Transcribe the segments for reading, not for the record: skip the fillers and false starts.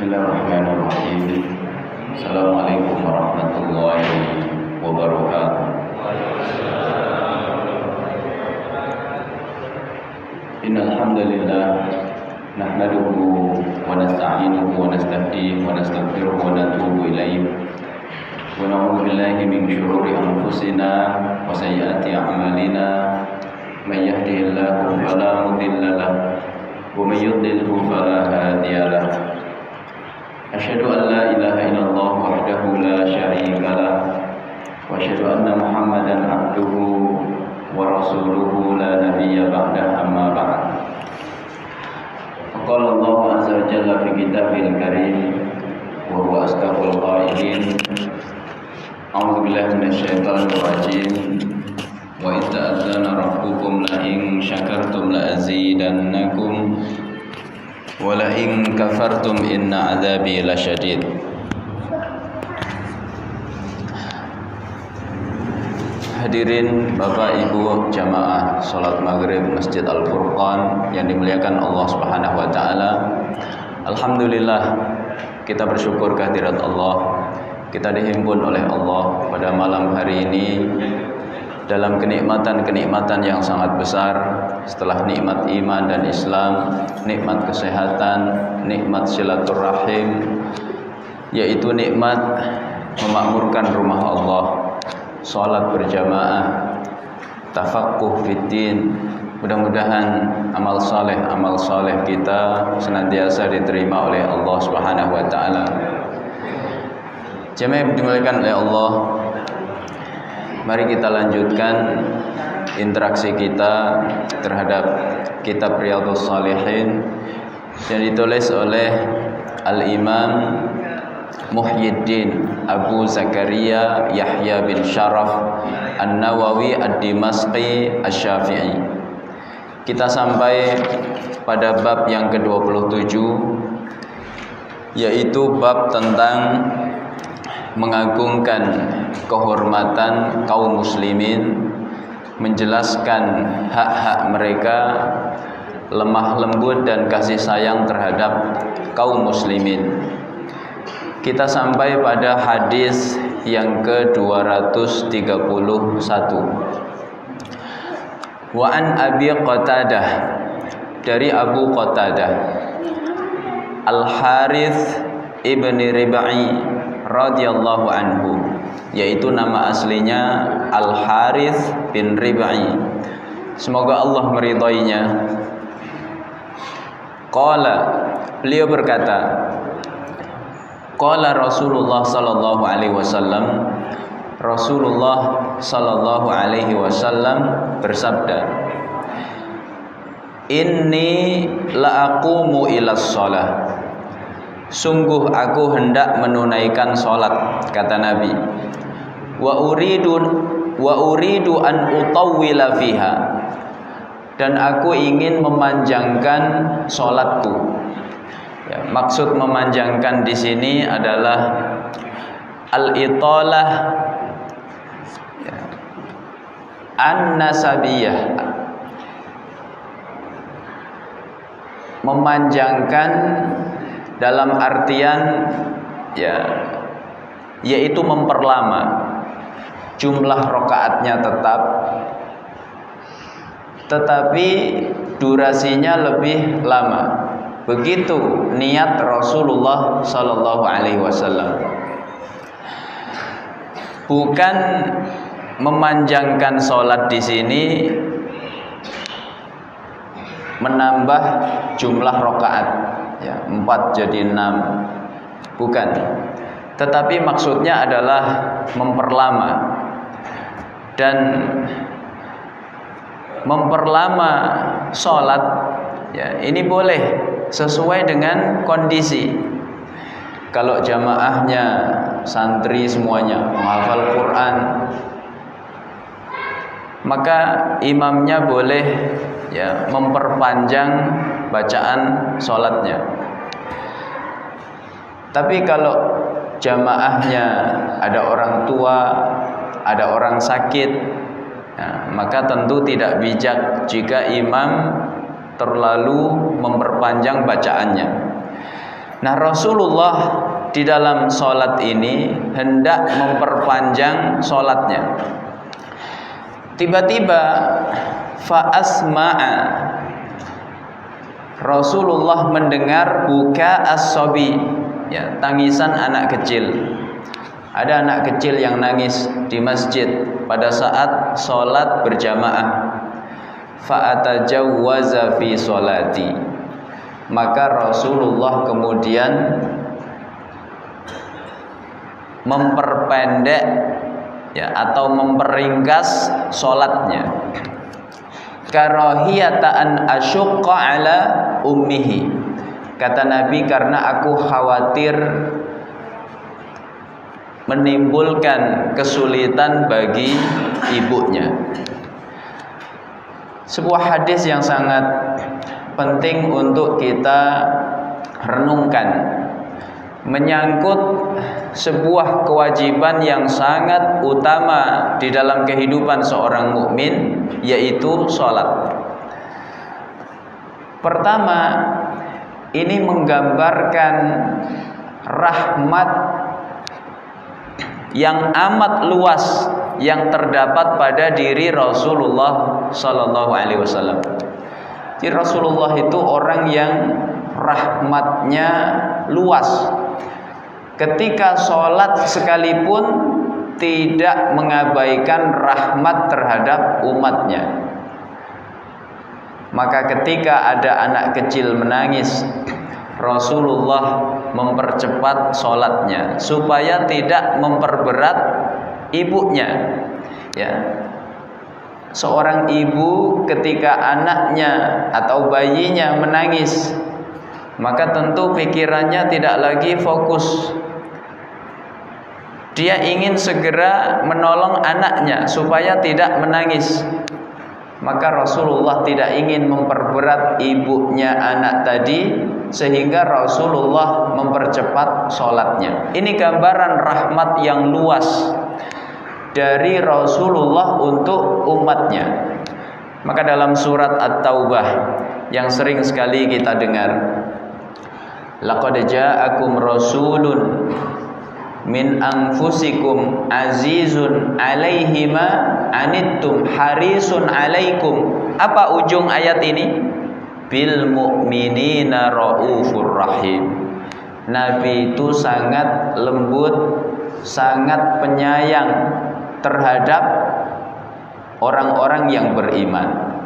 Bismillahirrahmanirrahim. Assalamualaikum warahmatullahi wabarakatuh. Innal hamdalillah nahmaduhu wa nasta'inuhu wa nastahdihi wa nastaghfiruhu wa natubu ilaihi wa na'udzu billahi min shururi anfusina wa sayyiati a'malina may yahdihillahu fala mudilla lahu wa may yudlilhu fala hadiya lahu. Asyhadu an la ilaha illallah wahdahu la syarika lah wa asyhadu anna Muhammadan abduhu wa rasuluhu la nabiyya ba'dah, amma ba'd. Qala Allah azza wa jalla fi kitabil karim wa huwa asdaqul qailin. A'udzu billahi minasy syaithanir rajim. Wa idza adzana rabbukum la in syakartum la azidannakum wa la in kafartum inna adzabi lasyadid. Hadirin Bapak Ibu jamaah salat maghrib Masjid Al-Furqan yang dimuliakan Allah Subhanahu wa taala. Alhamdulillah, kita bersyukur kehadirat Allah. Kita dihimpun oleh Allah pada malam hari ini dalam kenikmatan-kenikmatan yang sangat besar. Setelah nikmat iman dan Islam, nikmat kesehatan, nikmat silaturahim, yaitu nikmat memakmurkan rumah Allah, salat berjamaah, tafaqquh fiddin. Mudah-mudahan amal saleh kita senantiasa diterima oleh Allah Subhanahu wa taala. Jemaah yang dimuliakan oleh Allah, mari kita lanjutkan interaksi kita terhadap kitab Riyadhus Shalihin yang ditulis oleh Al-Imam Muhyiddin Abu Zakaria Yahya bin Sharaf An-Nawawi Ad-Dimashqi Asy-Syafi'i. Kita sampai pada bab yang ke-27, yaitu bab tentang mengagungkan kehormatan kaum muslimin, menjelaskan hak-hak mereka, lemah lembut dan kasih sayang terhadap kaum muslimin. Kita sampai pada hadis yang ke-231. Wa an Abi Qatadah, dari Abu Qatadah Al-Harits ibni Rib'i radhiyallahu anhu, yaitu nama aslinya Al-Harits bin Rib'i, semoga Allah meridainya. Qala, beliau berkata, qala Rasulullah sallallahu alaihi wasallam, Rasulullah sallallahu alaihi wasallam bersabda, inni la aqumu ilas shalah, sungguh aku hendak menunaikan salat, kata Nabi. Wa uridu an utawwila fiha, dan aku ingin memanjangkan salatku. Ya, maksud memanjangkan di sini adalah al-italah, ya, an-nasabiyah, memanjangkan dalam artian ya, yaitu memperlama. Jumlah rakaatnya tetap, tetapi durasinya lebih lama. Begitu niat Rasulullah sallallahu alaihi wasallam. Bukan memanjangkan salat di sini menambah jumlah rakaat, ya, 4 jadi 6. Bukan. Tetapi maksudnya adalah memperlama. Dan memperlama salat, ya, ini boleh sesuai dengan kondisi. Kalau jamaahnya santri semuanya menghafal Quran, maka imamnya boleh, ya, memperpanjang bacaan salatnya. Tapi kalau jamaahnya ada orang tua, ada orang sakit, ya, maka tentu tidak bijak jika imam terlalu memperpanjang bacaannya. Nah, Rasulullah di dalam sholat ini hendak memperpanjang sholatnya. Tiba-tiba fa'asma'a, Rasulullah mendengar buka as-sabi, ya, tangisan anak kecil. Ada anak kecil yang nangis di masjid pada saat sholat berjamaah. Fa'atajawwaza fi sholati, maka Rasulullah kemudian memperpendek, ya, atau memperingkas sholatnya. Karahiyata an asyuqqa ala ummihi, kata Nabi, karena aku khawatir menimbulkan kesulitan bagi ibunya. Sebuah hadis yang sangat penting untuk kita renungkan, menyangkut sebuah kewajiban yang sangat utama di dalam kehidupan seorang mukmin, yaitu sholat. Pertama, ini menggambarkan rahmat yang amat luas yang terdapat pada diri Rasulullah Sallallahu Alaihi Wasallam. Jadi Rasulullah itu orang yang rahmatnya luas. Ketika sholat sekalipun tidak mengabaikan rahmat terhadap umatnya. Maka ketika ada anak kecil menangis, Rasulullah mempercepat sholatnya supaya tidak memperberat ibunya. Ya, seorang ibu ketika anaknya atau bayinya menangis, maka tentu pikirannya tidak lagi fokus. Dia ingin segera menolong anaknya supaya tidak menangis. Maka Rasulullah tidak ingin memperberat ibunya anak tadi, sehingga Rasulullah mempercepat sholatnya. Ini gambaran rahmat yang luas dari Rasulullah untuk umatnya. Maka dalam surat At-Taubah yang sering sekali kita dengar, laqad ja'akum rasulun min anfusikum azizun alaihi ma anittum harisun alaikum. Apa ujung ayat ini? Bil mu'minina raufur rahim. Nabi itu sangat lembut, sangat penyayang terhadap orang-orang yang beriman.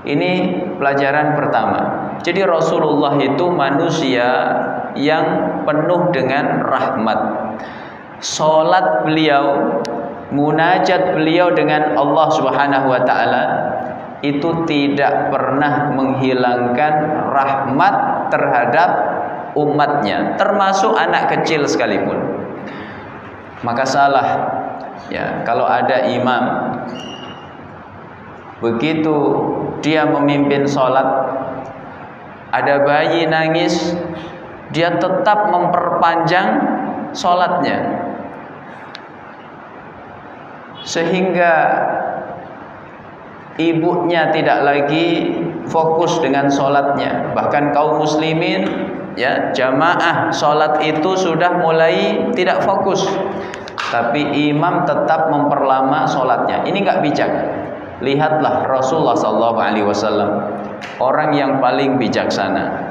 Ini pelajaran pertama. Jadi Rasulullah itu manusia yang penuh dengan rahmat. Salat beliau, munajat beliau dengan Allah Subhanahu wa taala itu tidak pernah menghilangkan rahmat terhadap umatnya, termasuk anak kecil sekalipun. Maka salah, ya, kalau ada imam begitu dia memimpin sholat, ada bayi nangis, dia tetap memperpanjang sholatnya, sehingga ibunya tidak lagi fokus dengan sholatnya. Bahkan kaum muslimin, ya, jamaah sholat itu sudah mulai tidak fokus, tapi imam tetap memperlama sholatnya. Ini nggak bijak. Lihatlah Rasulullah SAW, orang yang paling bijaksana,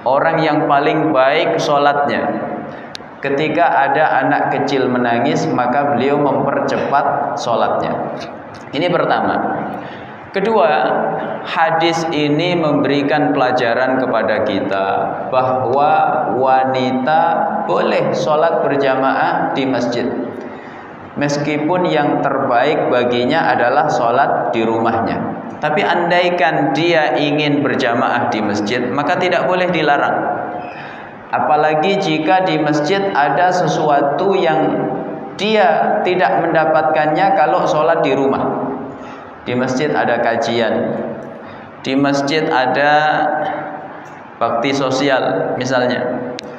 orang yang paling baik sholatnya. Ketika ada anak kecil menangis, maka beliau mempercepat sholatnya. Ini pertama. Kedua, hadis ini memberikan pelajaran kepada kita bahwa wanita boleh sholat berjamaah di masjid, meskipun yang terbaik baginya adalah sholat di rumahnya. Tapi andaikan dia ingin berjamaah di masjid, maka tidak boleh dilarang. Apalagi jika di masjid ada sesuatu yang dia tidak mendapatkannya kalau sholat di rumah. Di masjid ada kajian, di masjid ada bakti sosial misalnya,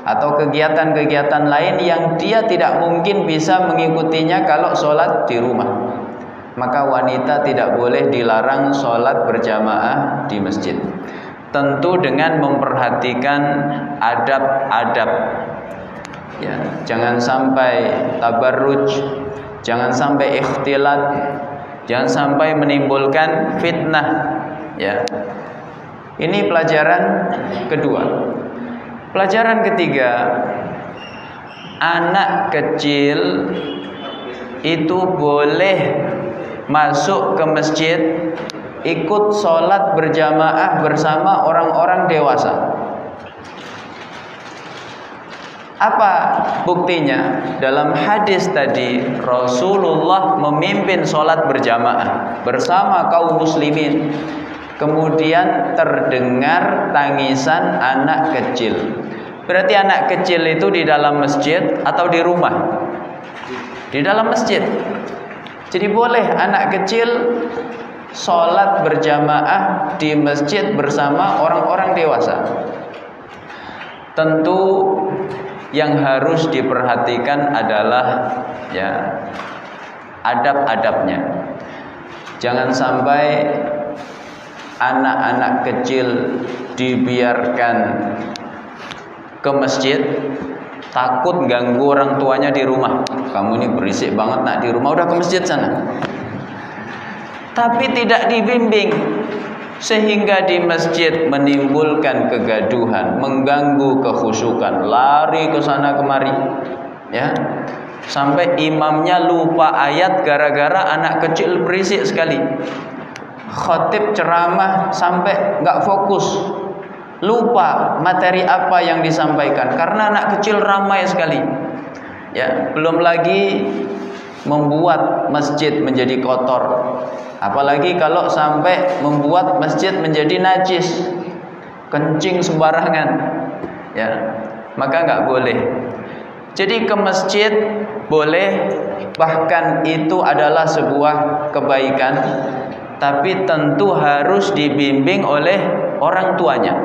atau kegiatan-kegiatan lain yang dia tidak mungkin bisa mengikutinya kalau sholat di rumah. Maka wanita tidak boleh dilarang sholat berjamaah di masjid. tentu dengan memperhatikan adab-adab. Ya, jangan sampai tabarruj, jangan sampai ikhtilat, jangan sampai menimbulkan fitnah. Ya, ini pelajaran kedua. Pelajaran ketiga, anak kecil itu boleh masuk ke masjid, ikut sholat berjamaah bersama orang-orang dewasa. Apa buktinya? Dalam hadis tadi Rasulullah memimpin sholat berjamaah bersama kaum muslimin. Kemudian terdengar tangisan anak kecil. Berarti anak kecil itu di dalam masjid atau di rumah? Di dalam masjid. Jadi boleh anak kecil sholat berjamaah di masjid bersama orang-orang dewasa. Tentu yang harus diperhatikan adalah ya adab-adabnya. Jangan sampai anak-anak kecil dibiarkan ke masjid, takut ganggu orang tuanya di rumah. Kamu ini berisik banget nak di rumah, udah ke masjid sana. Tapi tidak dibimbing, sehingga di masjid menimbulkan kegaduhan, mengganggu kekhusyukan, lari ke sana kemari, ya, sampai imamnya lupa ayat gara-gara anak kecil berisik sekali. Khatib ceramah sampai nggak fokus, lupa materi apa yang disampaikan karena anak kecil ramai sekali. Ya, belum lagi membuat masjid menjadi kotor. Apalagi kalau sampai membuat masjid menjadi najis, kencing sembarangan, ya, maka nggak boleh. Jadi ke masjid boleh, bahkan itu adalah sebuah kebaikan, tapi tentu harus dibimbing oleh orang tuanya.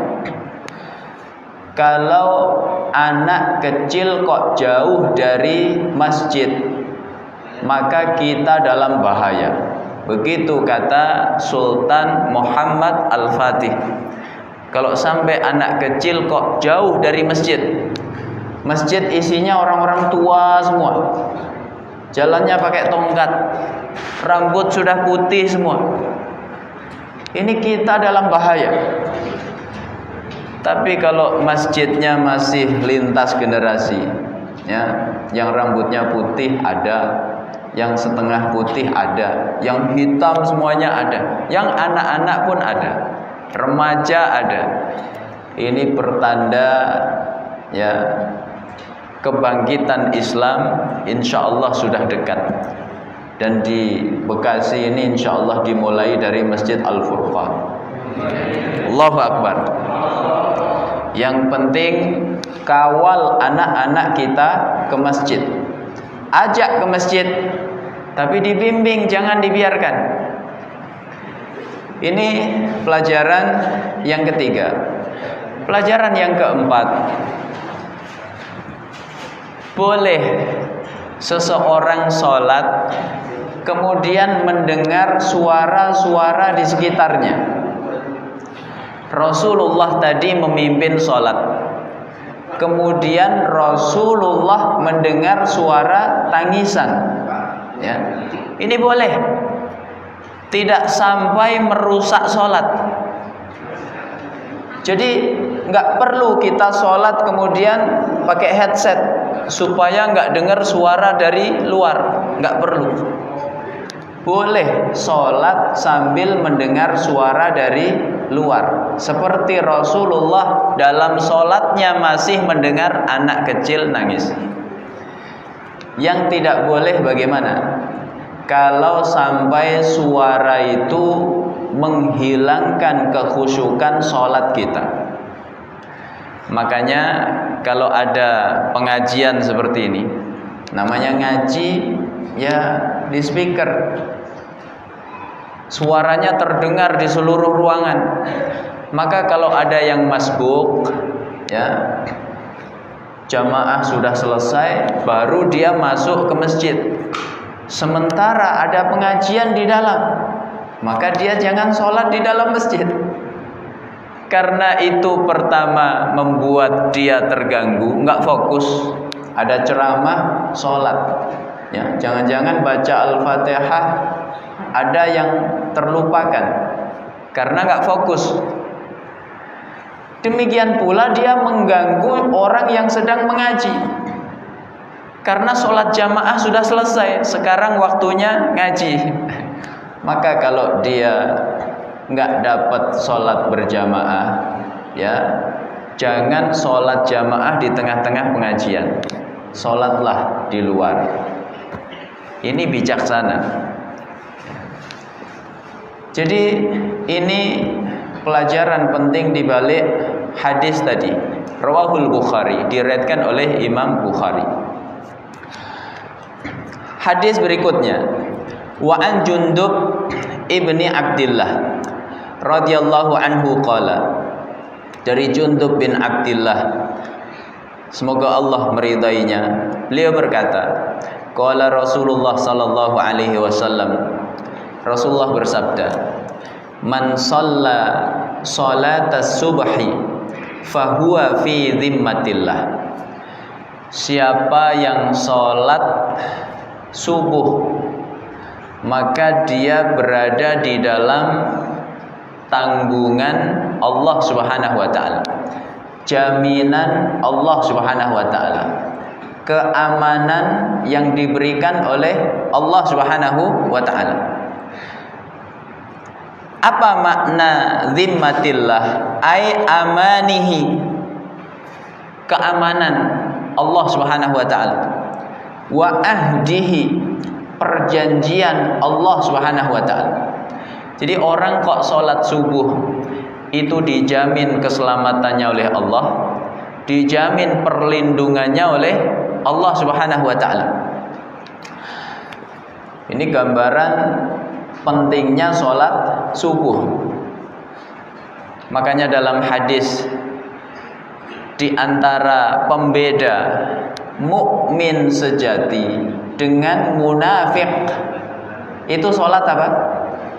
Kalau anak kecil kok jauh dari masjid, maka kita dalam bahaya. Begitu kata Sultan Muhammad Al-Fatih. Kalau sampai anak kecil kok jauh dari masjid, masjid isinya orang-orang tua semua, jalannya pakai tongkat, rambut sudah putih semua, ini kita dalam bahaya. Tapi kalau masjidnya masih lintas generasi, ya, yang rambutnya putih ada, yang setengah putih ada, yang hitam semuanya ada, yang anak-anak pun ada, remaja ada. Ini pertanda ya kebangkitan Islam insya Allah sudah dekat. Dan di Bekasi ini insya Allah dimulai dari Masjid Al-Furqan. Allahu Akbar. Yang penting kawal anak-anak kita ke masjid, ajak ke masjid, tapi dibimbing, jangan dibiarkan. Ini pelajaran yang ketiga. Pelajaran yang keempat, boleh seseorang sholat kemudian mendengar suara-suara di sekitarnya. Rasulullah tadi memimpin sholat, kemudian Rasulullah mendengar suara tangisan, ya. Ini boleh, tidak sampai merusak sholat. Jadi nggak perlu kita sholat kemudian pakai headset supaya nggak dengar suara dari luar, nggak perlu. Boleh sholat sambil mendengar suara dari luar, seperti Rasulullah dalam sholatnya masih mendengar anak kecil nangis. Yang tidak boleh bagaimana? Kalau sampai suara itu menghilangkan kekhusyukan sholat kita. Makanya kalau ada pengajian seperti ini, namanya ngaji ya di speaker, suaranya terdengar di seluruh ruangan. Maka kalau ada yang masbuk, ya, jamaah sudah selesai, baru dia masuk ke masjid, sementara ada pengajian di dalam, maka dia jangan sholat di dalam masjid. Karena itu pertama membuat dia terganggu, nggak fokus. Ada ceramah, sholat, ya, jangan-jangan baca Al-Fatihah ada yang terlupakan karena nggak fokus. Demikian pula dia mengganggu orang yang sedang mengaji. Karena sholat jamaah sudah selesai, sekarang waktunya ngaji. Maka kalau dia nggak dapat sholat berjamaah, ya, jangan sholat jamaah di tengah-tengah pengajian. Sholatlah di luar. Ini bijaksana. Jadi ini pelajaran penting di balik hadis tadi. Rawahul Bukhari, diriwayatkan oleh Imam Bukhari. Hadis berikutnya, wa an Jundub ibni Abdillah radhiyallahu anhu qala, dari Jundub bin Abdillah, semoga Allah meridainya, beliau berkata, qala Rasulullah sallallahu alaihi wasallam, Rasulullah bersabda, man shalla salatas subhi fahuwa fi dhimmatillah. Siapa yang salat subuh, maka dia berada di dalam tanggungan Allah Subhanahu wa taala. Jaminan Allah Subhanahu wa taala. Keamanan yang diberikan oleh Allah Subhanahu wa taala. Apa makna zimmatillah? Ai amanihi. Keamanan Allah Subhanahu wa taala. Wa ahdihi, perjanjian Allah Subhanahu wa taala. Jadi orang kok sholat subuh itu dijamin keselamatannya oleh Allah, dijamin perlindungannya oleh Allah Subhanahu wa taala. Ini gambaran pentingnya sholat subuh. Makanya dalam hadis, di antara pembeda mukmin sejati dengan munafik itu sholat apa?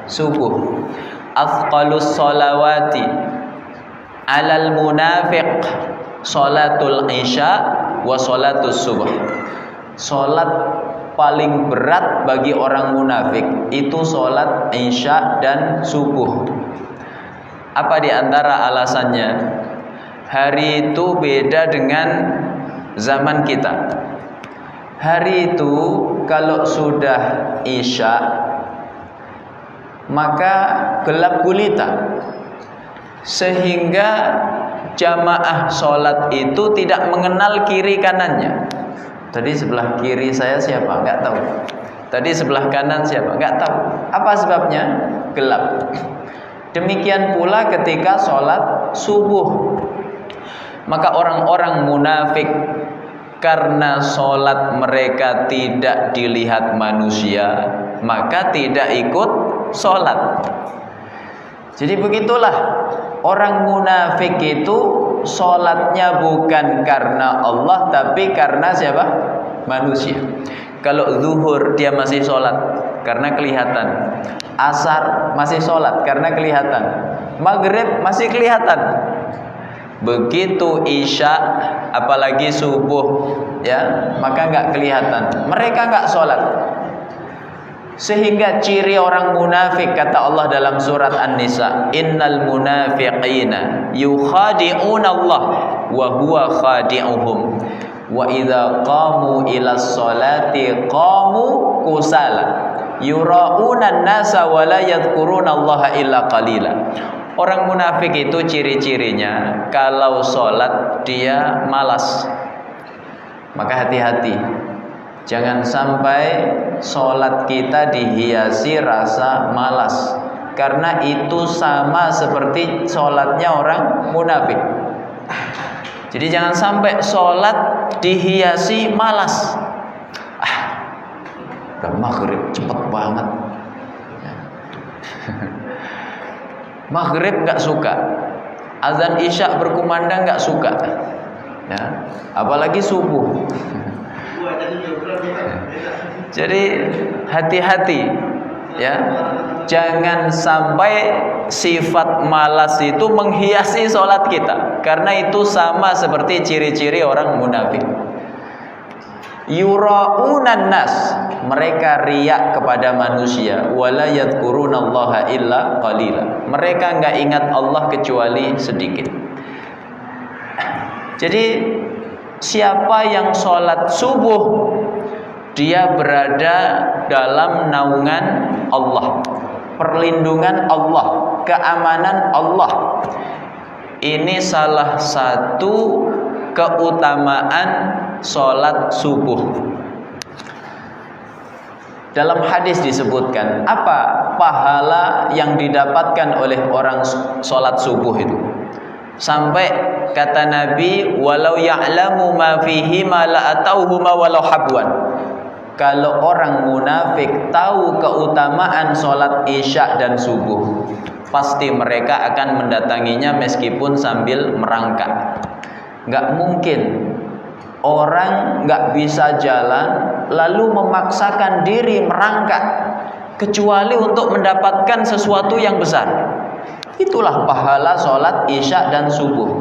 Subuh. Athqalus sholawati alal munafiq sholatul isya wa sholatus subuh. Sholat paling berat bagi orang munafik itu sholat isya dan subuh. Apa di antara alasannya? Hari itu beda dengan zaman kita. Hari itu kalau sudah isya maka gelap gulita, sehingga jamaah sholat itu tidak mengenal kiri kanannya. Tadi sebelah kiri saya siapa? Nggak tahu. Tadi sebelah kanan siapa? Nggak tahu. Apa sebabnya? Gelap. Demikian pula ketika sholat subuh. Maka orang-orang munafik, karena sholat mereka tidak dilihat manusia, maka tidak ikut sholat. Jadi begitulah, orang munafik itu sholatnya bukan karena Allah, tapi karena siapa? Manusia. Kalau zuhur dia masih sholat karena kelihatan, asar masih sholat karena kelihatan, maghrib masih kelihatan. Begitu isya apalagi subuh, ya, maka nggak kelihatan. Mereka nggak sholat. Sehingga ciri orang munafik, kata Allah dalam surat An-Nisa, innal munafiqina yukhadi'una Allah wa huwa khadi'uhum wa idza qamu ila sholati qamu kusala yura'una an-nasa wa la yadhkuruna Allah illa qalila. Orang munafik itu ciri-cirinya kalau sholat dia malas. Maka hati-hati, jangan sampai sholat kita dihiasi rasa malas, karena itu sama seperti sholatnya orang munafik. Jadi jangan sampai sholat dihiasi malas. Udah maghrib cepet banget. Maghrib nggak suka, azan isya berkumandang nggak suka, ya, apalagi subuh. Jadi hati-hati, Ya, jangan sampai sifat malas itu menghiasi sholat kita, karena itu sama seperti ciri-ciri orang munafik. Yura'unan nas, mereka riak kepada manusia, wala yadhkurunallaha illa qalila, mereka enggak ingat Allah kecuali sedikit. Jadi siapa yang sholat subuh, dia berada dalam naungan Allah, perlindungan Allah, keamanan Allah. Ini salah satu keutamaan sholat subuh. Dalam hadis disebutkan apa pahala yang didapatkan oleh orang sholat subuh itu. Sampai kata Nabi, walau ya'lamu ma fihi ma la'atauhuma walau habwan. Kalau orang munafik tahu keutamaan sholat isya dan subuh, pasti mereka akan mendatanginya meskipun sambil merangkak. Gak mungkin orang gak bisa jalan lalu memaksakan diri merangkak kecuali untuk mendapatkan sesuatu yang besar. Itulah pahala sholat isya dan subuh.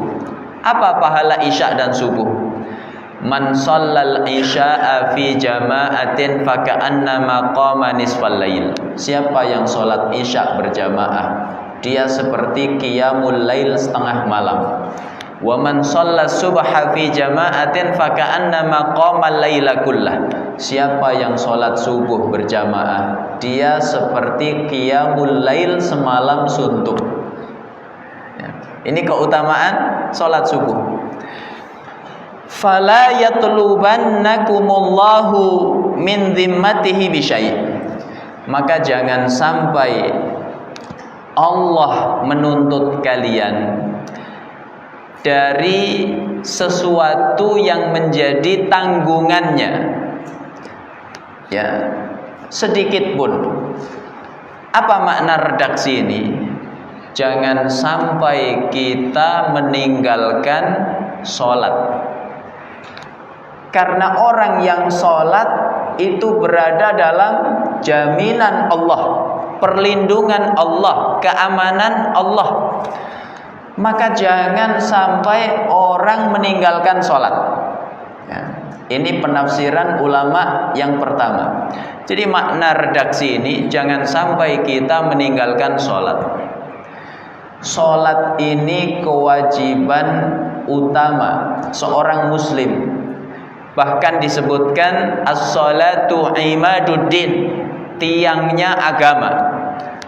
Apa pahala isya dan subuh? Man shallal isya'a fi jama'atin faka'annama qama nisfal lail. Siapa yang sholat isya berjamaah, dia seperti qiyamul lail setengah malam. Wa man shallas subha fi jama'atin faka'annama qama laila kullah. Siapa yang sholat subuh berjamaah, dia seperti qiyamul lail semalam suntuk. Ini keutamaan sholat subuh. Fala yatlubannakumullahu min dhimmatihi bisyai'. Maka jangan sampai Allah menuntut kalian dari sesuatu yang menjadi tanggungannya, ya, sedikit pun. Apa makna redaksi ini? Jangan sampai kita meninggalkan sholat. Karena orang yang sholat itu berada dalam jaminan Allah, perlindungan Allah, keamanan Allah. Maka jangan sampai orang meninggalkan sholat. Ya, ini penafsiran ulama yang pertama. Jadi makna redaksi ini, jangan sampai kita meninggalkan sholat. Sholat ini kewajiban utama seorang muslim. Bahkan disebutkan as-sholatu imaduddin, tiangnya agama.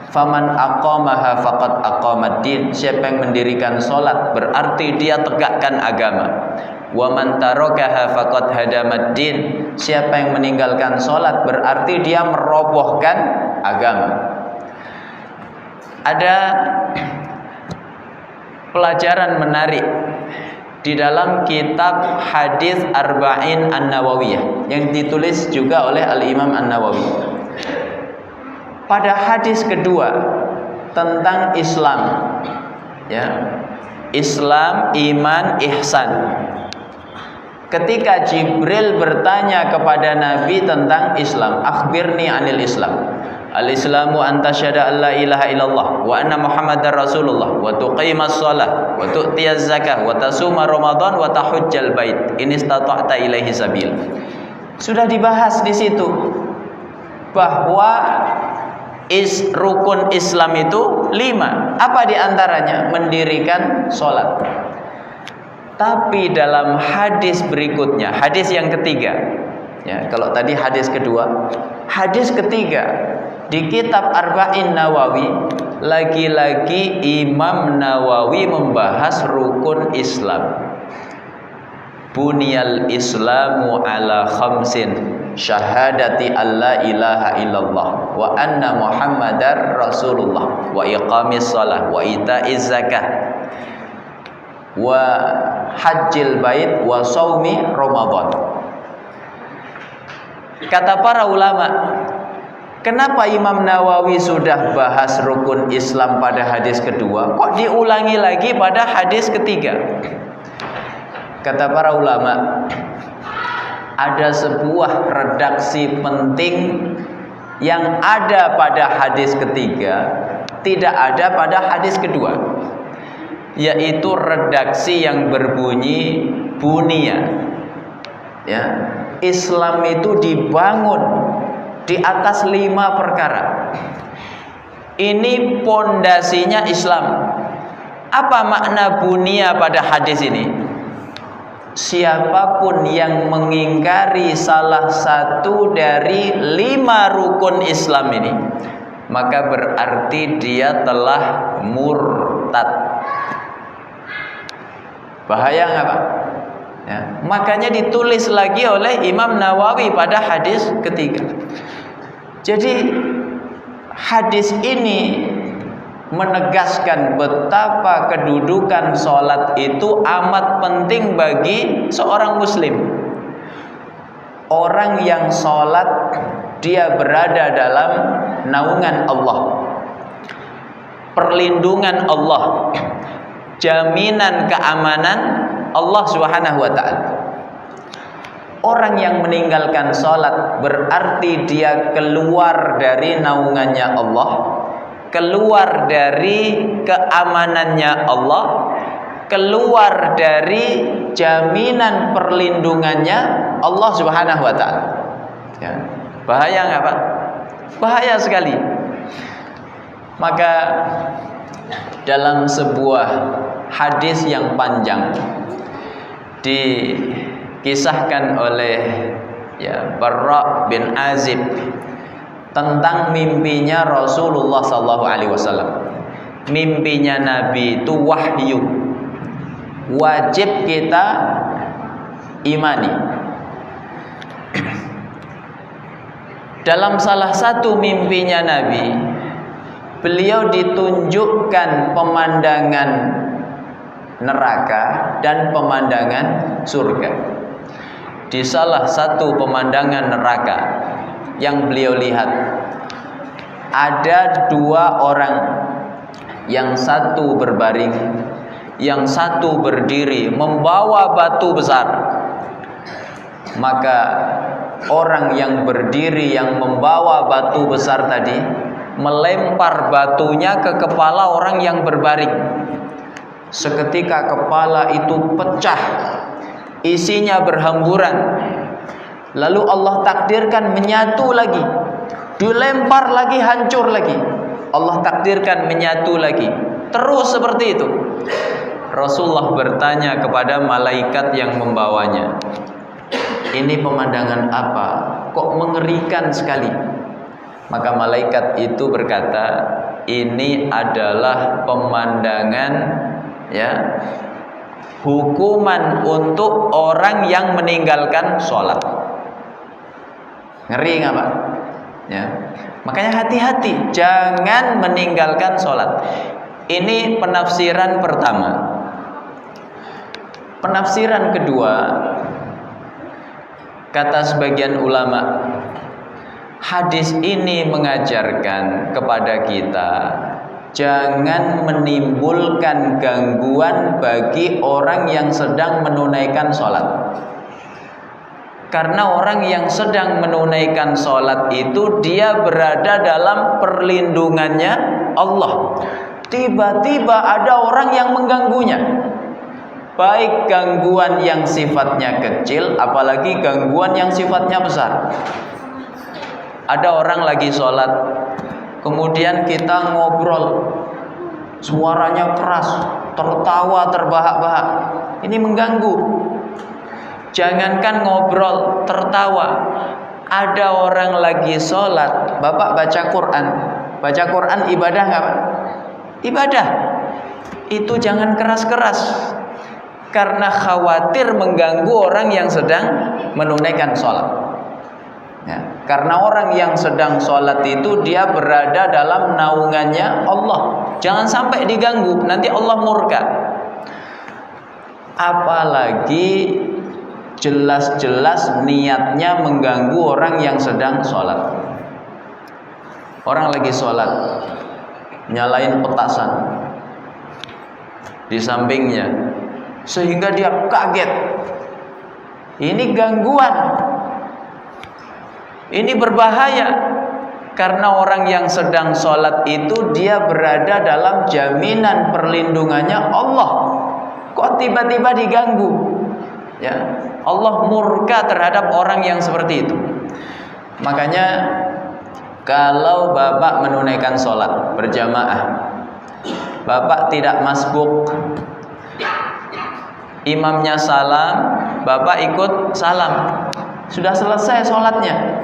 Faman aqamaha faqad aqamaddin. Siapa yang mendirikan sholat berarti dia tegakkan agama. Wa man tarakaha faqad hadamaddin. Siapa yang meninggalkan sholat berarti dia merobohkan agama. Ada pelajaran menarik di dalam kitab Hadis Arba'in An-Nawawiyah yang ditulis juga oleh Al-Imam An-Nawawi. Pada hadis kedua tentang Islam, ya, Islam, iman, ihsan. Ketika Jibril bertanya kepada Nabi tentang Islam, akhbirni anil Islam. Al-Islamu anta syahada an la ilaha illallah wa anna Muhammadar Rasulullah wa tuqimas shalah wa tu'tiyaz zakah wa tasuma Ramadan wa tahujjal bait in istata'ta ilaihi sabil. Sudah dibahas di situ bahwa rukun Islam itu 5. Apa diantaranya? Mendirikan sholat. Tapi dalam hadis berikutnya, hadis yang ketiga, ya, kalau tadi hadis kedua, hadis ketiga di kitab Arba'in Nawawi, lagi-lagi Imam Nawawi membahas rukun Islam. Buniyal Islamu ala khamsin, syahadati alla ilaha illallah wa anna Muhammadar Rasulullah wa iqamis shalah wa ita'iz zakah wa hajjil bait wa shaumi Ramadan. Kata para ulama, kenapa Imam Nawawi sudah bahas rukun Islam pada hadis kedua, kok diulangi lagi pada hadis ketiga? Kata para ulama, ada sebuah redaksi penting yang ada pada hadis ketiga tidak ada pada hadis kedua, yaitu redaksi yang berbunyi bunia. Ya, Islam itu dibangun di atas 5 perkara. Ini pondasinya Islam. Apa makna bunia pada hadis ini? Siapapun yang mengingkari salah satu dari 5 rukun Islam ini, maka berarti dia telah murtad. Bahaya nggak Pak? Ya, makanya ditulis lagi oleh Imam Nawawi pada hadis ketiga. Jadi hadis ini menegaskan betapa kedudukan sholat itu amat penting bagi seorang muslim. Orang yang sholat, dia berada dalam naungan Allah, perlindungan Allah, jaminan keamanan Allah Subhanahu wa ta'ala. Orang yang meninggalkan sholat berarti dia keluar dari naungannya Allah, keluar dari keamanannya Allah, keluar dari jaminan perlindungannya Allah Subhanahu wa ta'ala. Ya. Bahaya nggak Pak? Bahaya sekali. Maka dalam sebuah hadis yang panjang dikisahkan oleh Barra bin Azib tentang mimpinya Rasulullah SAW. Mimpinya Nabi itu wahyu, wajib kita imani. Dalam salah satu mimpinya Nabi, beliau ditunjukkan pemandangan neraka dan pemandangan surga. Di salah satu pemandangan neraka yang beliau lihat, ada 2 orang, yang satu berbaring, yang satu berdiri membawa batu besar. Maka orang yang berdiri yang membawa batu besar tadi melempar batunya ke kepala orang yang berbaring. Seketika kepala itu pecah, isinya berhamburan. Lalu Allah takdirkan menyatu lagi, dilempar lagi, hancur lagi. Allah takdirkan menyatu lagi, terus seperti itu. Rasulullah bertanya kepada malaikat yang membawanya, ini pemandangan apa? Kok mengerikan sekali? Maka malaikat itu berkata, ini adalah pemandangan hukuman untuk orang yang meninggalkan sholat. Ngeri nggak Pak? Ya. Makanya hati-hati, jangan meninggalkan sholat. Ini penafsiran pertama. Penafsiran kedua, kata sebagian ulama, hadis ini mengajarkan kepada kita jangan menimbulkan gangguan bagi orang yang sedang menunaikan sholat. Karena orang yang sedang menunaikan sholat itu dia berada dalam perlindungannya Allah. Tiba-tiba ada orang yang mengganggunya, baik gangguan yang sifatnya kecil, apalagi gangguan yang sifatnya besar. Ada orang lagi sholat, kemudian kita ngobrol, suaranya keras, tertawa terbahak-bahak. Ini mengganggu. Jangankan ngobrol, tertawa. Ada orang lagi sholat, Bapak baca Quran. Baca Quran ibadah nggak Pak? Ibadah. Itu jangan keras-keras, karena khawatir mengganggu orang yang sedang menunaikan sholat. Ya, karena orang yang sedang sholat itu dia berada dalam naungannya Allah. Jangan sampai diganggu, nanti Allah murka. Apalagi jelas-jelas niatnya mengganggu orang yang sedang sholat. Orang lagi sholat, nyalain petasan di sampingnya, sehingga dia kaget. Ini gangguan, ini berbahaya. Karena orang yang sedang sholat itu dia berada dalam jaminan perlindungannya Allah. Kok tiba-tiba diganggu? Ya, Allah murka terhadap orang yang seperti itu. Makanya kalau Bapak menunaikan sholat berjamaah, Bapak tidak masbuk, imamnya salam, Bapak ikut salam, sudah selesai sholatnya.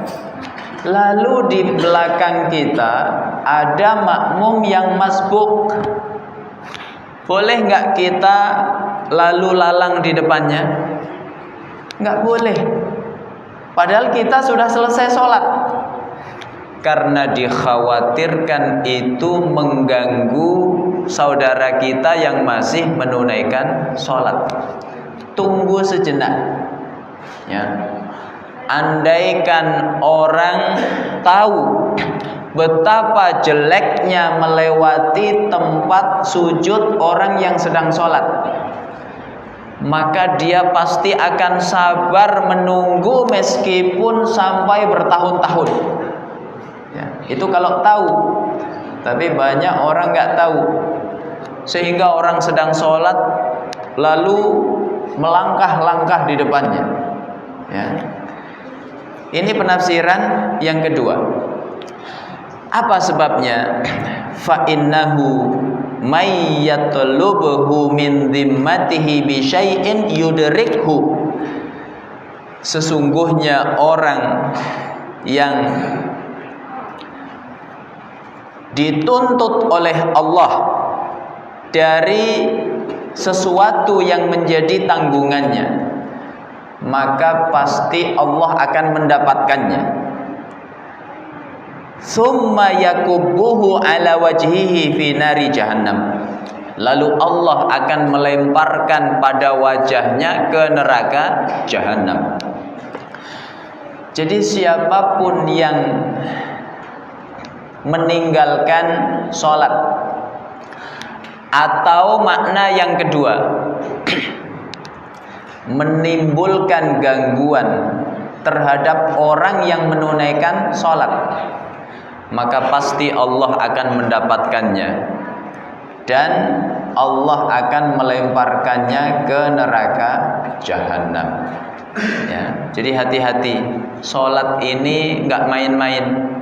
Lalu di belakang kita ada makmum yang masbuk, boleh nggak kita lalu lalang di depannya? Nggak boleh. Padahal kita sudah selesai sholat. Karena dikhawatirkan itu mengganggu saudara kita yang masih menunaikan sholat. Tunggu sejenak. Ya. Andaikan orang tahu betapa jeleknya melewati tempat sujud orang yang sedang sholat, maka dia pasti akan sabar menunggu meskipun sampai bertahun-tahun. Ya, itu kalau tahu. Tapi banyak orang nggak tahu, sehingga orang sedang sholat lalu melangkah-langkah di depannya. Ya. Ini penafsiran yang kedua. Apa sebabnya? Fa innahu may yatlubuhu min dhimmatihi bi syai'in yudrikhu. Sesungguhnya orang yang dituntut oleh Allah dari sesuatu yang menjadi tanggungannya, maka pasti Allah akan mendapatkannya. Summa yakubbuhu ala wajhihi fi nari jahannam. Lalu Allah akan melemparkan pada wajahnya ke neraka jahannam. Jadi siapapun yang meninggalkan sholat, atau makna yang kedua, menimbulkan gangguan terhadap orang yang menunaikan sholat, maka pasti Allah akan mendapatkannya dan Allah akan melemparkannya ke neraka jahanam. Ya, jadi hati-hati, sholat ini nggak main-main.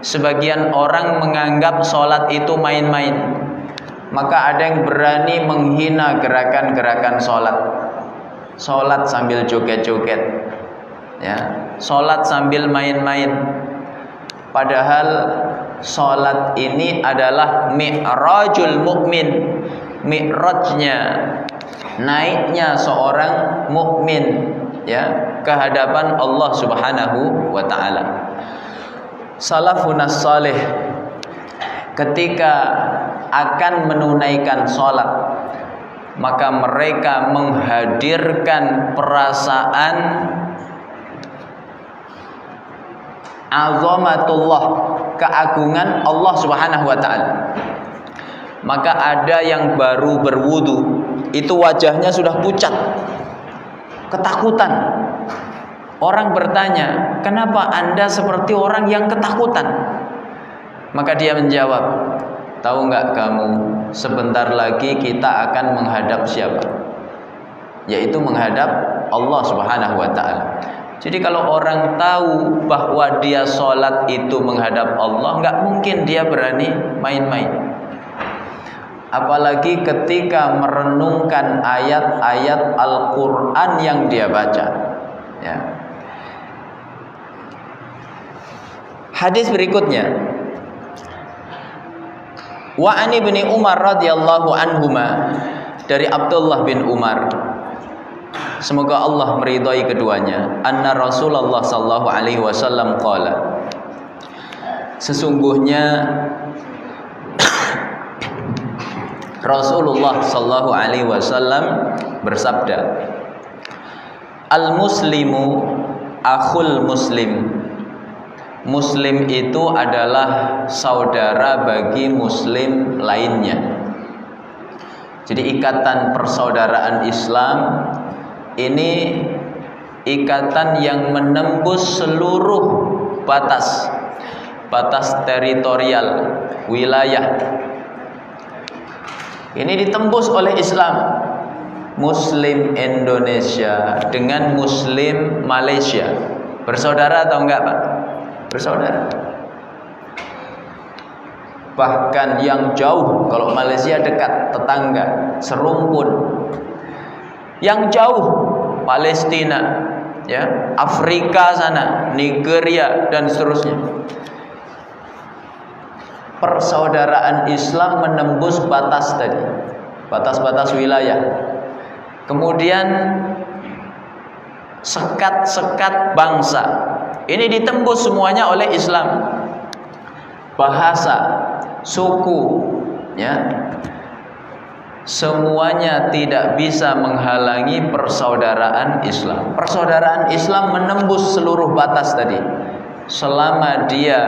Sebagian orang menganggap sholat itu main-main, maka ada yang berani menghina gerakan-gerakan sholat. Sholat sambil joget-joget, ya, sholat sambil main-main. Padahal sholat ini adalah mi'rajul mukmin, mi'rajnya, naiknya seorang mukmin, ya, ke hadapan Allah Subhanahu wa taala. Salafunas salih ketika akan menunaikan sholat, maka mereka menghadirkan perasaan azamatullah, keagungan Allah Subhanahu wa taala. Maka ada yang baru berwudu, itu wajahnya sudah pucat, ketakutan. Orang bertanya, "Kenapa Anda seperti orang yang ketakutan?" Maka dia menjawab, "Tahu nggak kamu, sebentar lagi kita akan menghadap siapa? Yaitu menghadap Allah Subhanahu wa taala." Jadi kalau orang tahu bahwa dia sholat itu menghadap Allah, nggak mungkin dia berani main-main. Apalagi ketika merenungkan ayat-ayat Al-Quran yang dia baca. Ya. Hadis berikutnya, wa an ibni Umar radhiyallahu anhuma, dari Abdullah bin Umar, semoga Allah meridhai keduanya, anna Rasulullah sallallahu alaihi wasallam qala, sesungguhnya Rasulullah sallallahu alaihi wasallam bersabda, al muslimu akhul muslim. Muslim itu adalah saudara bagi muslim lainnya. Jadi ikatan persaudaraan Islam ini ikatan yang menembus seluruh batas, batas teritorial, wilayah. Ini ditembus oleh Islam. Muslim Indonesia dengan Muslim Malaysia bersaudara atau enggak, Pak? Bersaudara. Bahkan yang jauh, kalau Malaysia dekat, tetangga, serumpun. Yang jauh, Palestina, ya, Afrika sana, Nigeria dan seterusnya. Persaudaraan Islam menembus batas tadi, batas-batas wilayah. Kemudian sekat-sekat bangsa ini ditembus semuanya oleh Islam. Bahasa, suku, ya, semuanya tidak bisa menghalangi persaudaraan Islam. Persaudaraan Islam menembus seluruh batas tadi. Selama dia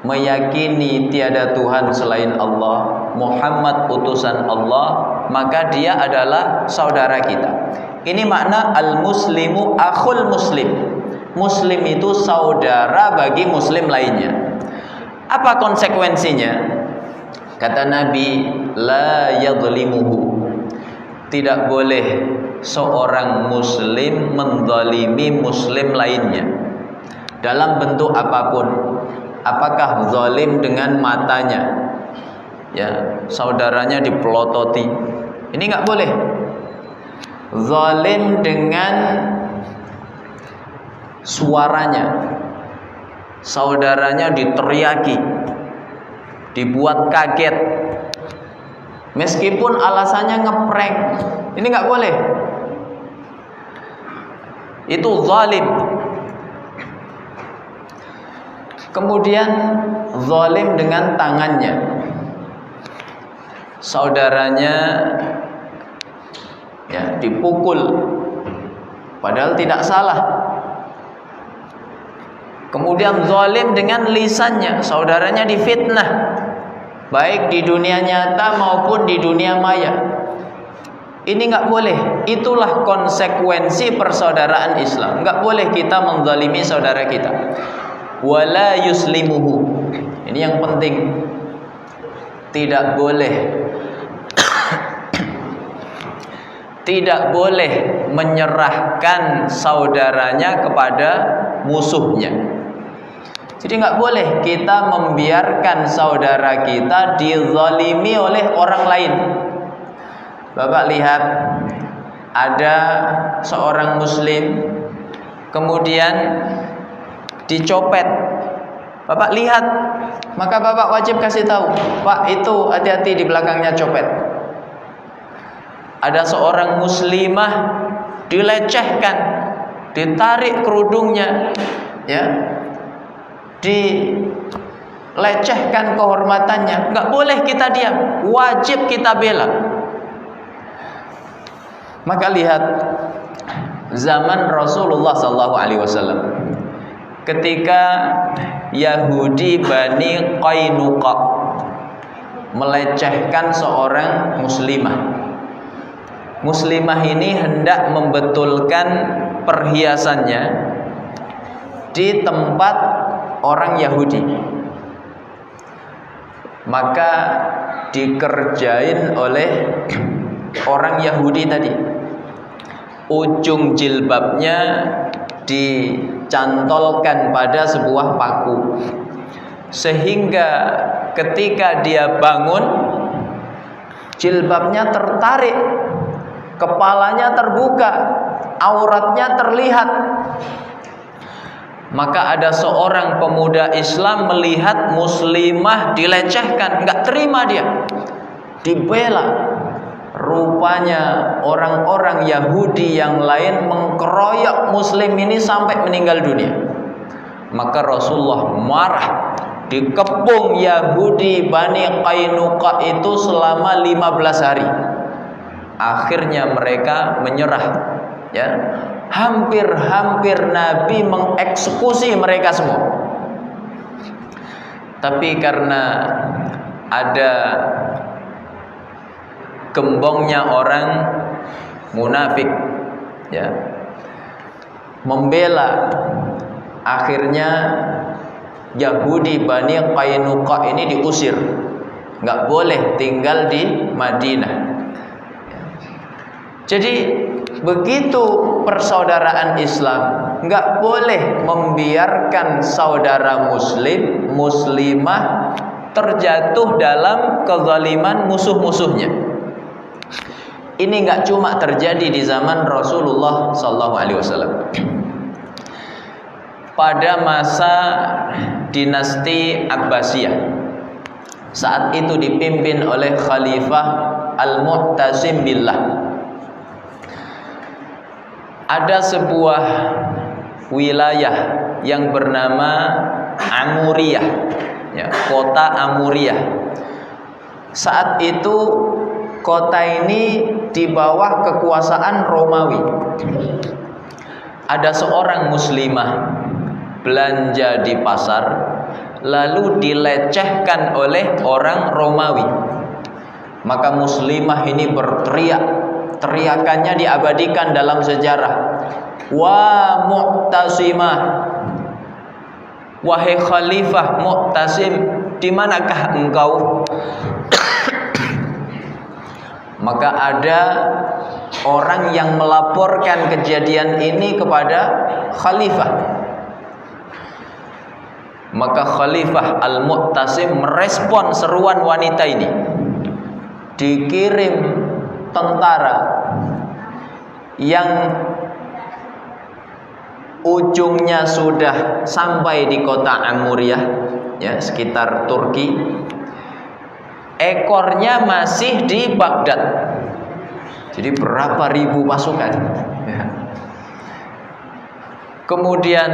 meyakini tiada Tuhan selain Allah, Muhammad utusan Allah, maka dia adalah saudara kita. Ini makna al-muslimu akhul muslim. Muslim itu saudara bagi muslim lainnya. Apa konsekuensinya? Kata Nabi, la yadhlimuhu. Tidak boleh seorang muslim menzalimi muslim lainnya dalam bentuk apapun. Apakah zalim dengan matanya, ya, saudaranya dipelototi, ini nggak boleh. Zalim dengan suaranya, saudaranya diteriaki, dibuat kaget, meskipun alasannya ngeprank, ini nggak boleh. Itu zalim. Kemudian zalim dengan tangannya, saudaranya, ya, dipukul padahal tidak salah. Kemudian zalim dengan lisannya, saudaranya difitnah baik di dunia nyata maupun di dunia maya. Ini nggak boleh. Itulah konsekuensi persaudaraan Islam. Nggak boleh kita menzalimi saudara kita. Wala yuslimuhu. Ini yang penting. Tidak boleh tidak boleh menyerahkan saudaranya kepada musuhnya. Jadi nggak boleh kita membiarkan saudara kita dizalimi oleh orang lain. Bapak lihat, ada seorang muslim kemudian dicopet. Bapak lihat, maka Bapak wajib kasih tahu, Pak, itu hati-hati di belakangnya copet. Ada seorang muslimah dilecehkan, ditarik kerudungnya, ya, dilecehkan kehormatannya. Nggak boleh kita diam, wajib kita bela. Maka lihat zaman Rasulullah SAW, ketika Yahudi Bani Qainuqa melecehkan seorang muslimah. Muslimah ini hendak membetulkan perhiasannya di tempat orang Yahudi. Maka dikerjain oleh orang Yahudi tadi. Ujung jilbabnya dicantolkan pada sebuah paku, sehingga ketika dia bangun, jilbabnya tertarik, kepalanya terbuka, auratnya terlihat. Maka ada seorang pemuda Islam melihat muslimah dilecehkan, nggak terima dia, dibela. Rupanya orang-orang Yahudi yang lain mengkeroyok muslim ini sampai meninggal dunia. Maka Rasulullah marah, dikepung Yahudi Bani Qainuqa itu selama 15 hari. Akhirnya mereka menyerah, ya. Hampir-hampir Nabi mengeksekusi mereka semua. Tapi karena ada gembongnya orang munafik, ya, membela, akhirnya Yahudi Bani Qainuqa ini diusir, nggak boleh tinggal di Madinah. Jadi begitu persaudaraan Islam, nggak boleh membiarkan saudara muslim, muslimah terjatuh dalam kezaliman musuh-musuhnya. Ini nggak cuma terjadi di zaman Rasulullah SAW. Pada masa dinasti Abbasiyah, saat itu dipimpin oleh Khalifah Al-Mu'tasim Billah, ada sebuah wilayah yang bernama Amuriyah, ya, kota Amuriyah. Saat itu kota ini di bawah kekuasaan Romawi. Ada seorang muslimah belanja di pasar, lalu dilecehkan oleh orang Romawi. Maka muslimah ini berteriak, teriakannya diabadikan dalam sejarah. Wa Mu'tasimah, wahai Khalifah Mu'tasim, di manakah engkau? Maka ada orang yang melaporkan kejadian ini kepada Khalifah. Maka Khalifah Al-Mu'tasim merespon seruan wanita ini. Dikirim tentara yang ujungnya sudah sampai di kota Amuriyah, ya, sekitar Turki. Ekornya masih di Baghdad. Jadi berapa ribu pasukan, ya. Kemudian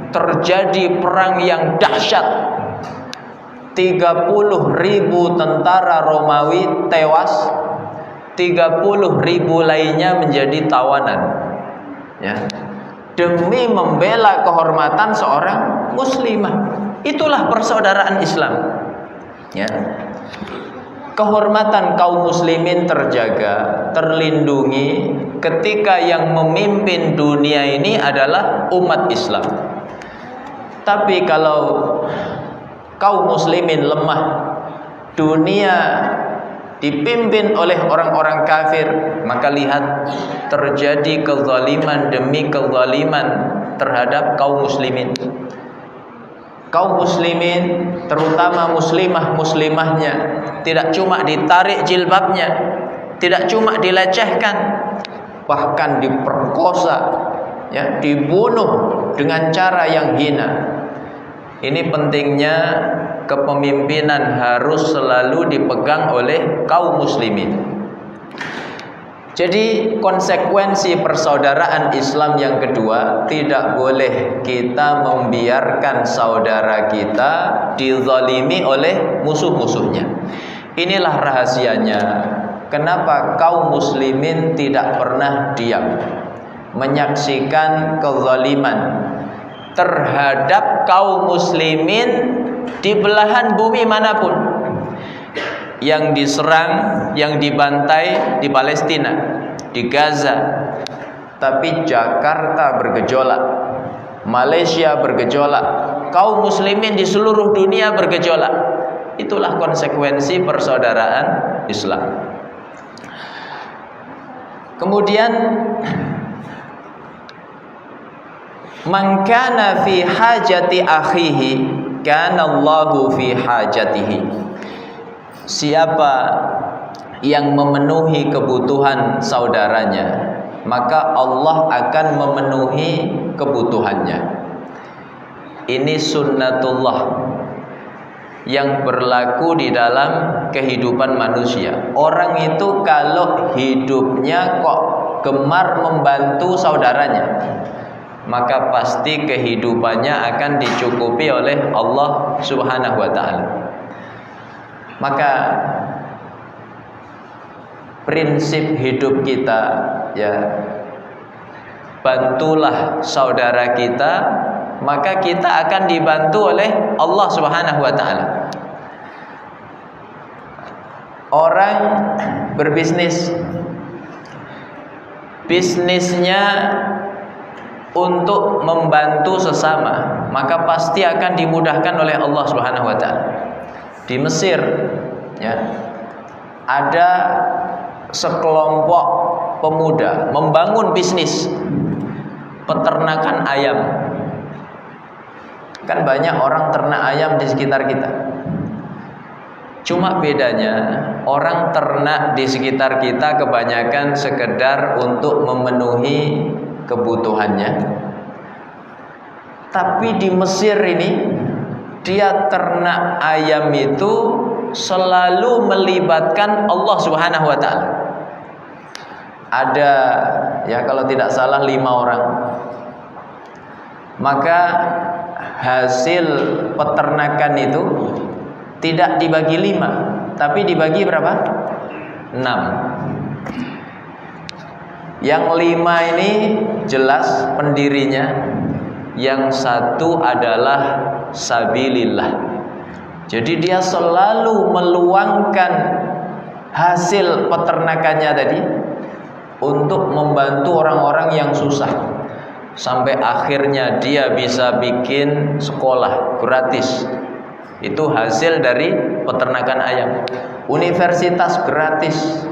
terjadi perang yang dahsyat. 30.000 tentara Romawi tewas, 30.000 lainnya menjadi tawanan, ya, demi membela kehormatan seorang muslimah. Itulah persaudaraan Islam, ya. Kehormatan kaum muslimin terjaga, terlindungi ketika yang memimpin dunia ini adalah umat Islam. Tapi kalau kaum muslimin lemah, dunia dipimpin oleh orang-orang kafir, maka lihat terjadi kezaliman demi kezaliman terhadap kaum muslimin. Kaum muslimin, terutama muslimah-muslimahnya, tidak cuma ditarik jilbabnya, tidak cuma dilecehkan, bahkan diperkosa, ya, dibunuh dengan cara yang hina. Ini pentingnya kepemimpinan harus selalu dipegang oleh kaum muslimin. Jadi konsekuensi persaudaraan Islam yang kedua, tidak boleh kita membiarkan saudara kita dizalimi oleh musuh-musuhnya. Inilah rahasianya kenapa kaum muslimin tidak pernah diam menyaksikan kezaliman terhadap kaum muslimin di belahan bumi manapun, yang diserang, yang dibantai di Palestina, di Gaza. Tapi Jakarta bergejolak, Malaysia bergejolak, kaum muslimin di seluruh dunia bergejolak. Itulah konsekuensi persaudaraan Islam. Kemudian, man kana fi hajati akhihi kana Allahu fi hajatihi. Siapa yang memenuhi kebutuhan saudaranya, maka Allah akan memenuhi kebutuhannya. Ini sunnatullah yang berlaku di dalam kehidupan manusia. Orang itu kalau hidupnya kok gemar membantu saudaranya, maka pasti kehidupannya akan dicukupi oleh Allah Subhanahu wa ta'ala. Maka prinsip hidup kita, ya, bantulah saudara kita, maka kita akan dibantu oleh Allah Subhanahu wa ta'ala. Orang berbisnis, bisnisnya untuk membantu sesama, maka pasti akan dimudahkan oleh Allah Subhanahu wa taala. Di Mesir ya, ada sekelompok pemuda membangun bisnis peternakan ayam. Kan banyak orang ternak ayam di sekitar kita. Cuma bedanya orang ternak di sekitar kita kebanyakan sekedar untuk memenuhi kebutuhannya. Tapi di Mesir ini dia ternak ayam itu selalu melibatkan Allah Subhanahu wa taala. Ada ya kalau tidak salah 5 orang. Maka hasil peternakan itu tidak dibagi 5, tapi dibagi berapa? 6. Yang 5 ini jelas pendirinya. Yang 1 adalah sabilillah. Jadi dia selalu meluangkan hasil peternakannya tadi untuk membantu orang-orang yang susah. Sampai akhirnya dia bisa bikin sekolah gratis. Itu hasil dari peternakan ayam. Universitas gratis,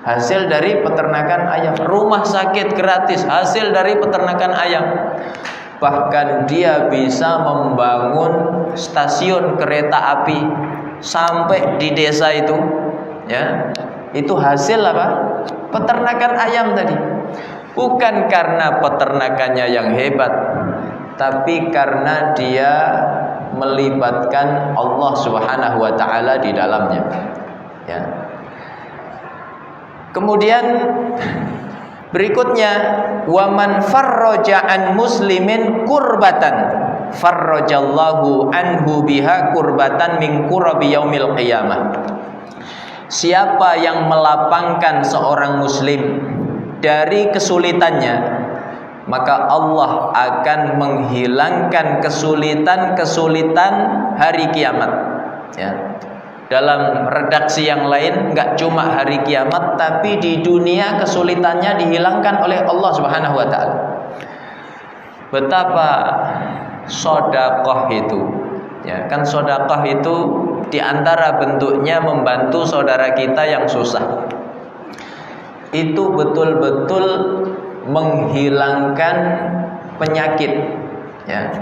hasil dari peternakan ayam. Rumah sakit gratis, hasil dari peternakan ayam. Bahkan dia bisa membangun stasiun kereta api sampai di desa itu, ya. Itu hasil apa? Peternakan ayam tadi. Bukan karena peternakannya yang hebat, tapi karena dia melibatkan Allah Subhanahu wa taala di dalamnya. Ya. Kemudian berikutnya, waman farraja an muslimin kurbatan farrajallahu anhu biha kurbatan min kurabi yaumil qiyamah. Siapa yang melapangkan seorang muslim dari kesulitannya, maka Allah akan menghilangkan kesulitan-kesulitan hari kiamat. Ya. Dalam redaksi yang lain, enggak cuma hari kiamat, tapi di dunia kesulitannya dihilangkan oleh Allah Subhanahu wa taala. Betapa sedekah itu. Ya, kan sedekah itu di antara bentuknya membantu saudara kita yang susah. Itu betul-betul menghilangkan penyakit. Ya.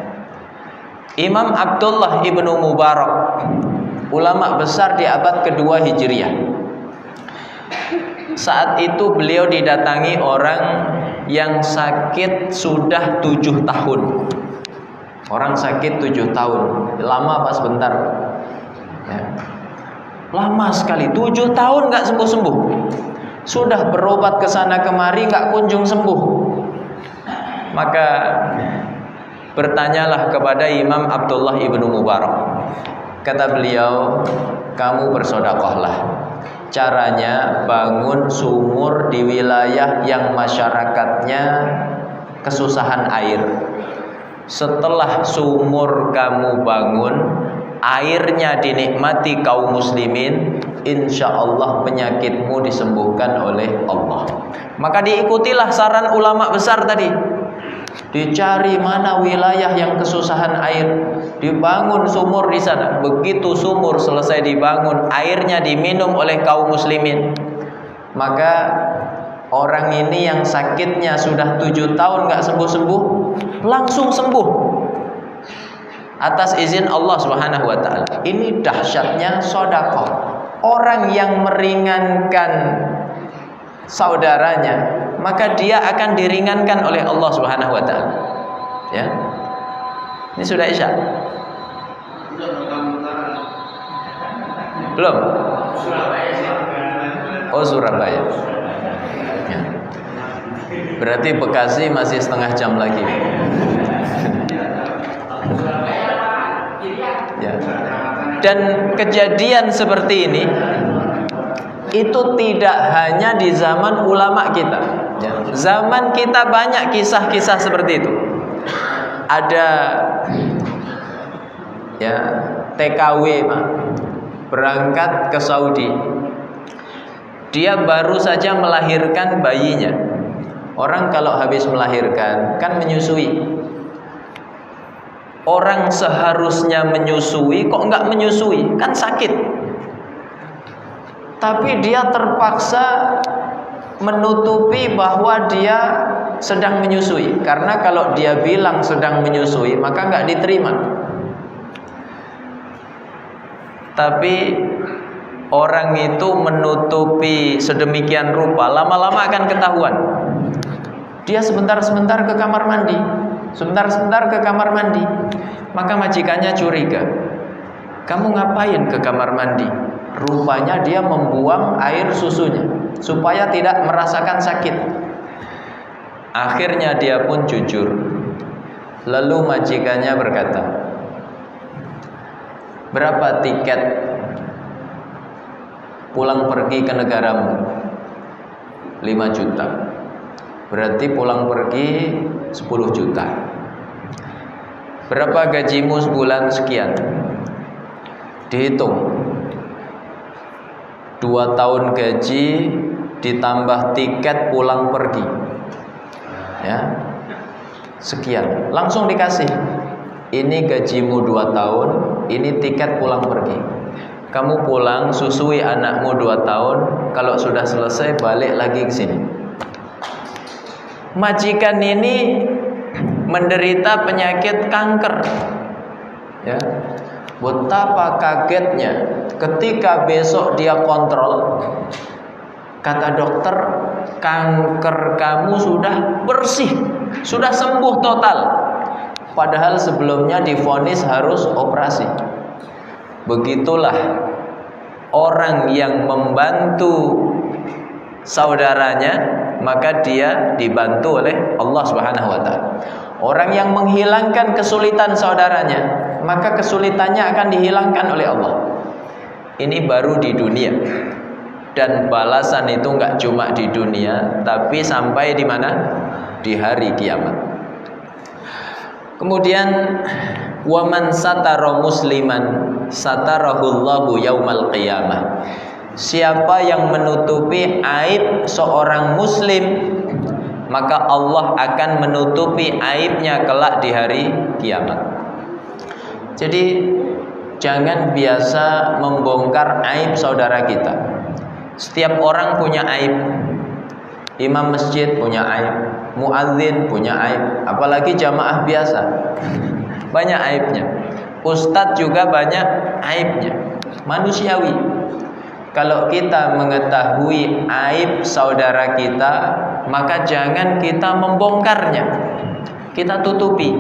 Imam Abdullah ibnu Mubarak, ulama besar di abad kedua Hijriah. Saat itu beliau didatangi orang yang sakit sudah 7 tahun. Orang sakit 7 tahun. Lama apa sebentar? Ya. Lama sekali, 7 tahun gak sembuh-sembuh. Sudah berobat ke sana kemari gak kunjung sembuh. Maka bertanyalah kepada Imam Abdullah ibnu Mubarak. Kata beliau, kamu bersedekahlah. Caranya bangun sumur di wilayah yang masyarakatnya kesusahan air. Setelah sumur kamu bangun, airnya dinikmati kaum muslimin, insya Allah penyakitmu disembuhkan oleh Allah. Maka diikutilah saran ulama besar tadi. Dicari mana wilayah yang kesusahan air, dibangun sumur di sana. Begitu sumur selesai dibangun, airnya diminum oleh kaum muslimin. Maka orang ini yang sakitnya sudah 7 tahun gak sembuh-sembuh, langsung sembuh atas izin Allah Subhanahu wa taala. Ini dahsyatnya sedekah. Orang yang meringankan saudaranya, maka dia akan diringankan oleh Allah Subhanahu wa taala. Ya. Ini sudah Isya? Belum? Oh, Surabaya. Ya. Berarti Bekasi masih setengah jam lagi. Ya. Dan kejadian seperti ini itu tidak hanya di zaman ulama kita. Ya. Zaman kita banyak kisah-kisah seperti itu. Ada ya TKW berangkat ke Saudi. Dia baru saja melahirkan bayinya. Orang kalau habis melahirkan kan menyusui. orang seharusnya menyusui kok enggak menyusui, kan sakit. Tapi dia terpaksa menutupi bahwa dia sedang menyusui, karena kalau dia bilang sedang menyusui maka enggak diterima. Tapi orang itu menutupi sedemikian rupa, lama-lama akan ketahuan. Dia sebentar-sebentar ke kamar mandi, sebentar-sebentar ke kamar mandi. Maka majikannya curiga, kamu ngapain ke kamar mandi? Rupanya dia membuang air susunya supaya tidak merasakan sakit. Akhirnya dia pun jujur. Lalu majikannya berkata, berapa tiket pulang pergi ke negaramu? 5 juta. Berarti pulang pergi 10 juta. Berapa gajimu sebulan? Sekian. Dihitung 2 tahun gaji ditambah tiket pulang pergi, ya, sekian. Langsung dikasih, ini gajimu 2 tahun, ini tiket pulang pergi. Kamu pulang susui anakmu 2 tahun, kalau sudah selesai balik lagi ke sini. Majikan ini menderita penyakit kanker, ya. Betapa kagetnya ketika besok dia kontrol, kata dokter, kanker kamu sudah bersih, sudah sembuh total. Padahal sebelumnya divonis harus operasi. Begitulah orang yang membantu saudaranya, maka dia dibantu oleh Allah Subhanahu wa taala. Orang yang menghilangkan kesulitan saudaranya, maka kesulitannya akan dihilangkan oleh Allah. Ini baru di dunia. Dan balasan itu enggak cuma di dunia, tapi sampai di mana? Di hari kiamat. Kemudian waman satara musliman satarahullahu yaumal qiyamah. Siapa yang menutupi aib seorang muslim, maka Allah akan menutupi aibnya kelak di hari kiamat. Jadi jangan biasa membongkar aib saudara kita. Setiap orang punya aib. Imam masjid punya aib, muadzin punya aib, apalagi jamaah biasa. Banyak aibnya. Ustadz juga banyak aibnya. Manusiawi. Kalau kita mengetahui aib saudara kita, maka jangan kita membongkarnya, kita tutupi.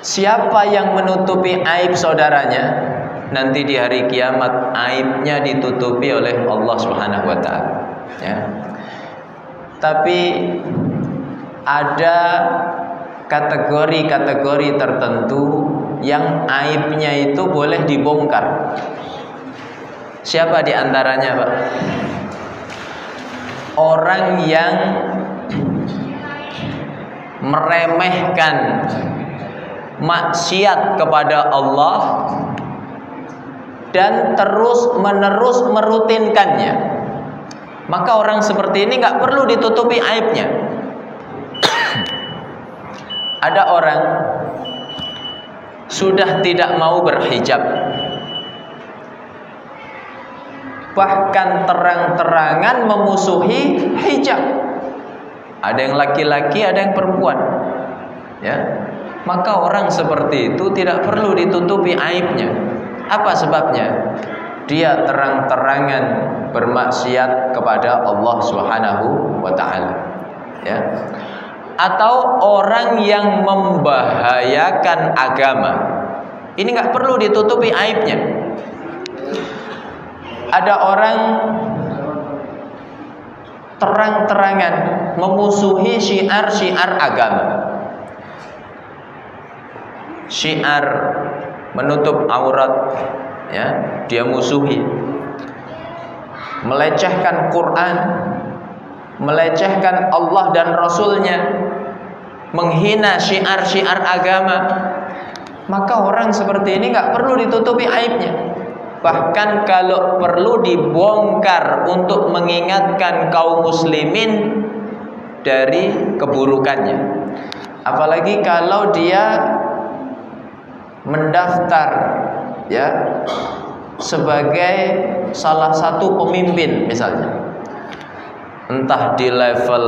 Siapa yang menutupi aib saudaranya, nanti di hari kiamat aibnya ditutupi oleh Allah Subhanahu wa taala, ya. Tapi ada kategori-kategori tertentu yang aibnya itu boleh dibongkar. Siapa di antaranya, Pak? Orang yang meremehkan maksiat kepada Allah dan terus-menerus merutinkannya, maka orang seperti ini nggak perlu ditutupi aibnya. Ada orang sudah tidak mau berhijab, bahkan terang-terangan memusuhi hijab. Ada yang laki-laki, ada yang perempuan, ya. Maka orang seperti itu tidak perlu ditutupi aibnya. Apa sebabnya? Dia terang-terangan bermaksiat kepada Allah Subhanahu wa taala, ya. Atau orang yang membahayakan agama, ini nggak perlu ditutupi aibnya. Ada orang terang-terangan memusuhi syiar-syiar agama, syiar menutup aurat, ya, dia musuhi. Melecehkan Quran, melecehkan Allah dan Rasulnya, menghina syiar-syiar agama, maka orang seperti ini nggak perlu ditutupi aibnya. Bahkan kalau perlu dibongkar untuk mengingatkan kaum muslimin dari keburukannya. Apalagi kalau dia mendaftar ya sebagai salah satu pemimpin misalnya, entah di level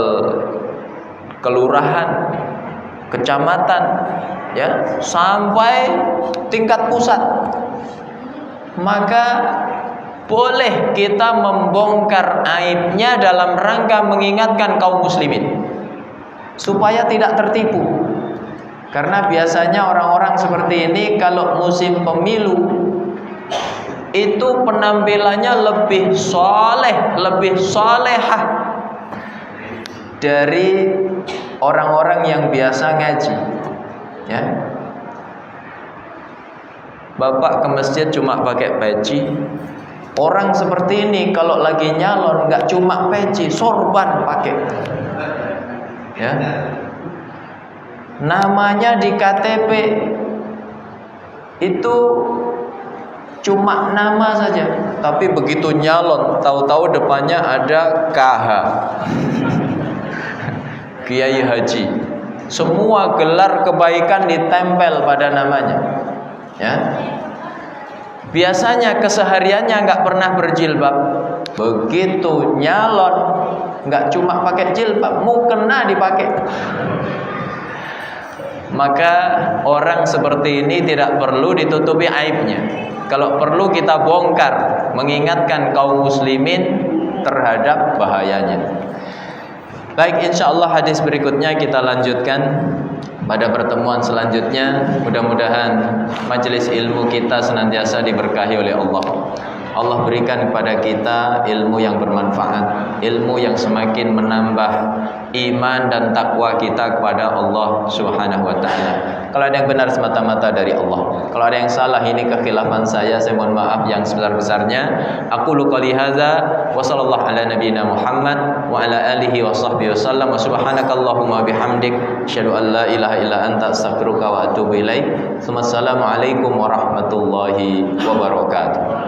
kelurahan, kecamatan, ya, sampai tingkat pusat, maka boleh kita membongkar aibnya dalam rangka mengingatkan kaum muslimin supaya tidak tertipu. Karena biasanya orang-orang seperti ini kalau musim pemilu itu penampilannya lebih soleh, lebih solehah dari orang-orang yang biasa ngaji, ya. Bapak ke masjid cuma pakai peci. Orang seperti ini kalau lagi nyalon nggak cuma peci, sorban pakai, ya. Namanya di KTP itu cuma nama saja, tapi begitu nyalon tahu-tahu depannya ada KH, Kiai Haji. Semua gelar kebaikan ditempel pada namanya, ya. Biasanya kesehariannya nggak pernah berjilbab, begitu nyalon nggak cuma pakai jilbab, mukena dipakai. Maka orang seperti ini tidak perlu ditutupi aibnya. Kalau perlu kita bongkar, mengingatkan kaum muslimin terhadap bahayanya. Baik, insyaallah hadis berikutnya kita lanjutkan pada pertemuan selanjutnya. Mudah-mudahan majelis ilmu kita senantiasa diberkahi oleh Allah. Allah berikan kepada kita ilmu yang bermanfaat, ilmu yang semakin menambah iman dan takwa kita kepada Allah Subhanahu wa taala. Kalau ada yang benar semata-mata dari Allah. Kalau ada yang salah, ini kekhilafan saya mohon maaf yang sebesar-besarnya. Aku qouli hadza wa sallallahu ala nabiyyina Muhammad wa ala alihi wa sahbihi wasallam wa subhanakallahumma bihamdik asyhadu an la ilaha illa anta astaghfiruka wa atubu ilaik. Assalamualaikum warahmatullahi wabarakatuh.